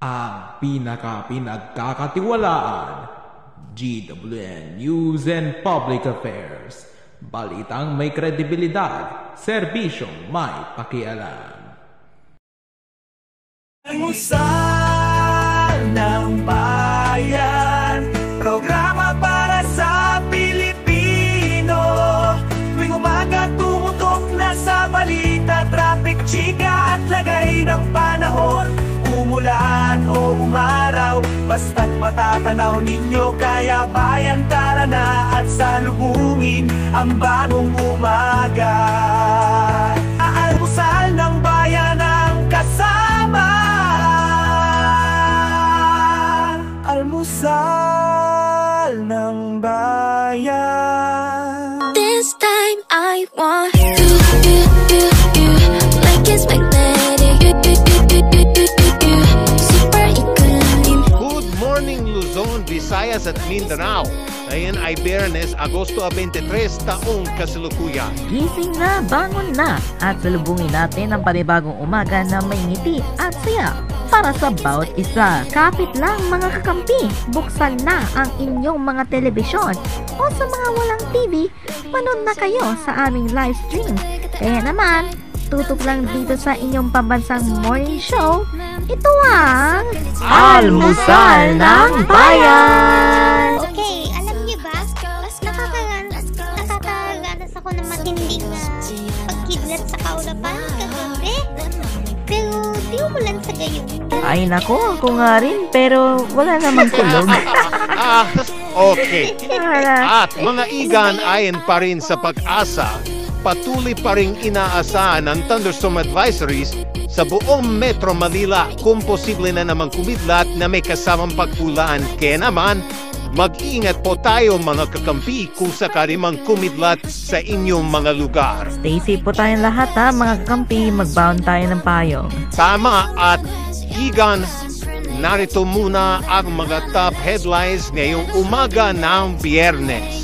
ang pinagkakatiwalaan, GWN News and Public Affairs. Balitang may kredibilidad, serbisyong may pakialam. Almusal ng bayan, programa para sa Pilipino. Tuwing umaga tumutok na sa balita, traffic, chika at lagay ng panahon. Umulan o umaraw, basta't matatanaw ninyo. Kaya bayan, tara na at salubungin ang bagong umaga. Almusal ng bayan ang kasama. Almusal ng bayan. This time I want you, like it's magnetic, super ikulim. Good morning Luzon, Visayas at Mindanao. Ngayon ay Biyernes, Agosto 23, taong kasalukuyan. Gising na, bangon na, at salubungin natin ang panibagong umaga na may ngiti at saya para sa bawat isa. Kapit lang mga kakampi, buksan na ang inyong mga telebisyon o sa mga walang TV, manood na kayo sa aming live stream. Kaya naman, tutok lang dito sa inyong pambansang morning show. Ito ang Almusal ng Bayan! Okay, alam niyo ba, nakakaranas ako ng matinding pagkidlat sa kaulapan kagabi. Pero di umulan sa gayon. Ay nako, ako nga rin, pero wala namang tulog. Okay. At mga igan ayon pa rin sa pag-asa, patuloy pa rin inaasahan ang thunderstorm advisories sa buong Metro Manila kung posible na namang kumidlat na may kasamang pag-ulan. Kaya naman, mag-iingat po tayo mga kakampi kung sakali mang kumidlat sa inyong mga lugar. Stay safe po tayong lahat ha, mga kakampi. Magbaon tayo ng payong. Tama at higan, narito muna ang mga top headlines ngayong umaga ng Biyernes.